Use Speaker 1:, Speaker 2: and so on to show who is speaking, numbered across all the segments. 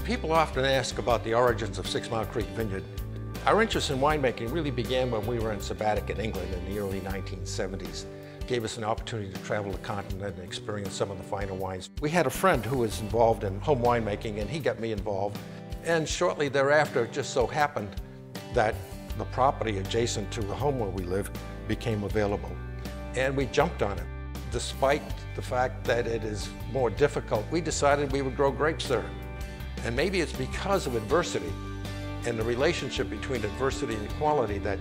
Speaker 1: People often ask about the origins of 6 Mile Creek Vineyard. Our interest in winemaking really began when we were in sabbatic in England in the early 1970s. It gave us an opportunity to travel the continent and experience some of the finer wines. We had a friend who was involved in home winemaking, and he got me involved. And shortly thereafter, it just so happened that the property adjacent to the home where we live became available. And we jumped on it. Despite the fact that it is more difficult, we decided we would grow grapes there. And maybe it's because of adversity and the relationship between adversity and quality that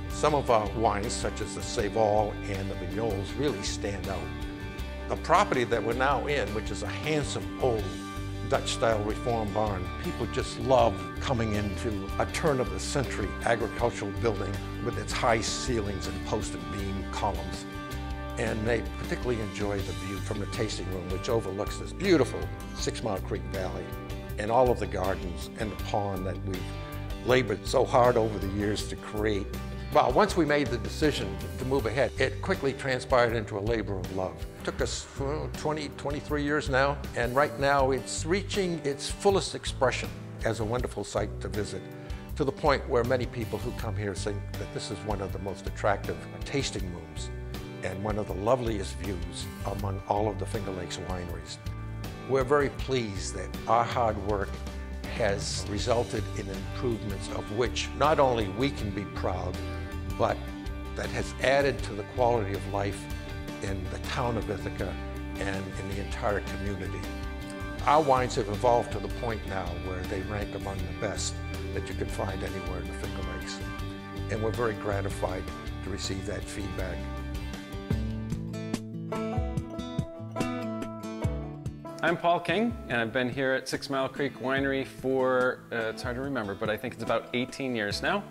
Speaker 1: some of our wines, such as the Seyval and the Vignoles, really stand out. The property that we're now in, which is a handsome old Dutch-style reform barn, people just love coming into a turn-of-the-century agricultural building with its high ceilings and posted beam columns. And they particularly enjoy the view from the tasting room, which overlooks this beautiful 6 Mile Creek Valley and all of the gardens and the pond that we've labored so hard over the years to create. Well, once we made the decision to move ahead, it quickly transpired into a labor of love. It took us 23 years now, and right now it's reaching its fullest expression as a wonderful site to visit, to the point where many people who come here think that this is one of the most attractive tasting rooms and one of the loveliest views among all of the Finger Lakes wineries. We're very pleased that our hard work has resulted in improvements of which not only we can be proud, but that has added to the quality of life in the town of Ithaca and in the entire community. Our wines have evolved to the point now where they rank among the best that you can find anywhere in the Finger Lakes. And we're very gratified to receive that feedback.
Speaker 2: I'm Paul King, and I've been here at 6 Mile Creek Winery for, it's hard to remember, but I think it's about 18 years now.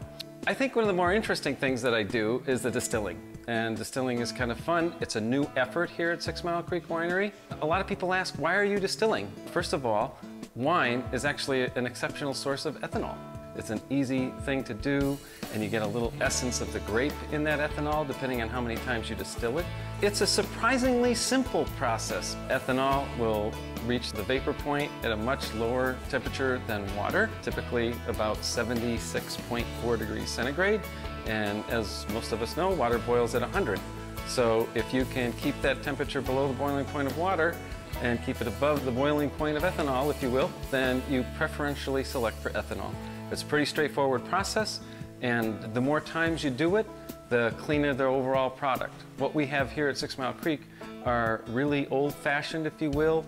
Speaker 2: I think one of the more interesting things that I do is the distilling. And distilling is kind of fun. It's a new effort here at 6 Mile Creek Winery. A lot of people ask, why are you distilling? First of all, wine is actually an exceptional source of ethanol. It's an easy thing to do, and you get a little essence of the grape in that ethanol, depending on how many times you distill it. It's a surprisingly simple process. Ethanol will reach the vapor point at a much lower temperature than water, typically about 76.4 degrees centigrade. And as most of us know, water boils at 100. So if you can keep that temperature below the boiling point of water and keep it above the boiling point of ethanol, if you will, then you preferentially select for ethanol. It's a pretty straightforward process, and the more times you do it, the cleaner the overall product. What we have here at 6 Mile Creek are really old-fashioned, if you will,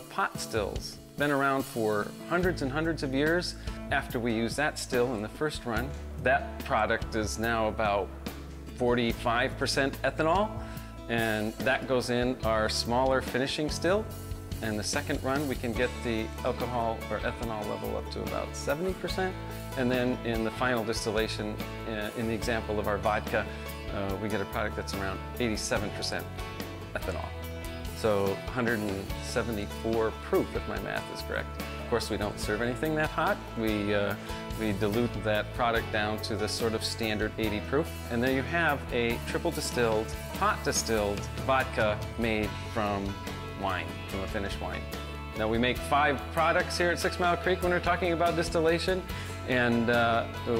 Speaker 2: pot stills. Been around for hundreds and hundreds of years. After we use that still in the first run, that product is now about 45% ethanol, and that goes in our smaller finishing still. And the second run, we can get the alcohol or ethanol level up to about 70%. And then in the final distillation, in the example of our vodka, we get a product that's around 87% ethanol. So 174 proof, if my math is correct. Of course, we don't serve anything that hot. We dilute that product down to the sort of standard 80 proof. And there you have a triple distilled, pot distilled vodka made from wine, from a finished wine. Now we make 5 products here at 6 Mile Creek when we're talking about distillation, and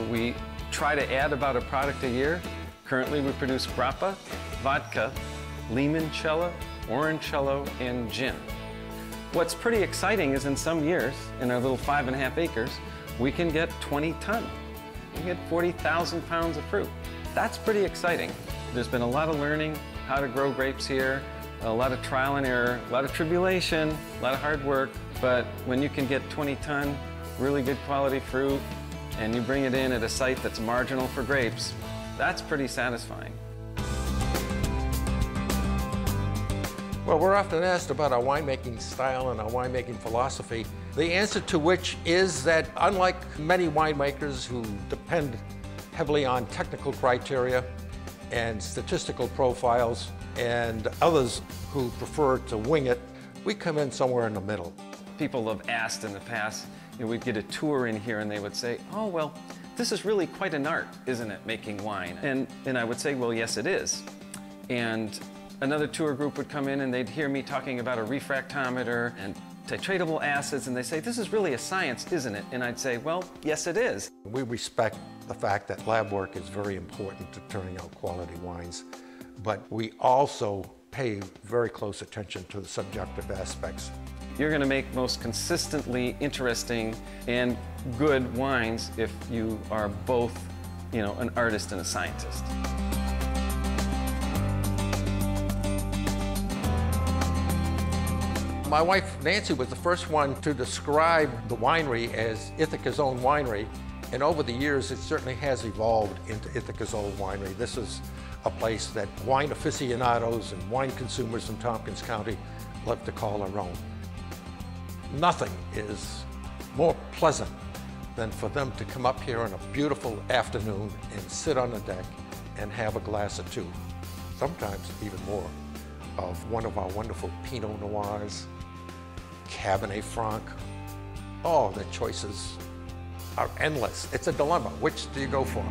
Speaker 2: we try to add about a product a year. Currently we produce grappa, vodka, limoncello, orangecello, and gin. What's pretty exciting is in some years, in our little 5.5 acres, we can get 20 ton. We can get 40,000 pounds of fruit. That's pretty exciting. There's been a lot of learning how to grow grapes here, a lot of trial and error, a lot of tribulation, a lot of hard work, but when you can get 20 ton, really good quality fruit, and you bring it in at a site that's marginal for grapes, that's pretty satisfying.
Speaker 1: Well, we're often asked about our winemaking style and our winemaking philosophy, the answer to which is that unlike many winemakers who depend heavily on technical criteria and statistical profiles, and others who prefer to wing it, we come in somewhere in the middle.
Speaker 2: People have asked in the past, we'd get a tour in here and they would say, oh, well, this is really quite an art, isn't it, making wine? And I would say, well, yes, it is. And Another tour group would come in and they'd hear me talking about a refractometer and titratable acids, and they say, this is really a science, isn't it? And I'd say, well, yes, it is.
Speaker 1: We respect the fact that lab work is very important to turning out quality wines, but we also pay very close attention to the subjective aspects.
Speaker 2: You're going to make most consistently interesting and good wines if you are both, an artist and a scientist.
Speaker 1: My wife, Nancy, was the first one to describe the winery as Ithaca's own winery, and over the years it certainly has evolved into Ithaca's own winery. This is a place that wine aficionados and wine consumers from Tompkins County love to call their own. Nothing is more pleasant than for them to come up here on a beautiful afternoon and sit on the deck and have a glass or two, sometimes even more, of one of our wonderful Pinot Noirs, Cabernet Franc. Oh, the choices are endless. It's a dilemma. Which do you go for?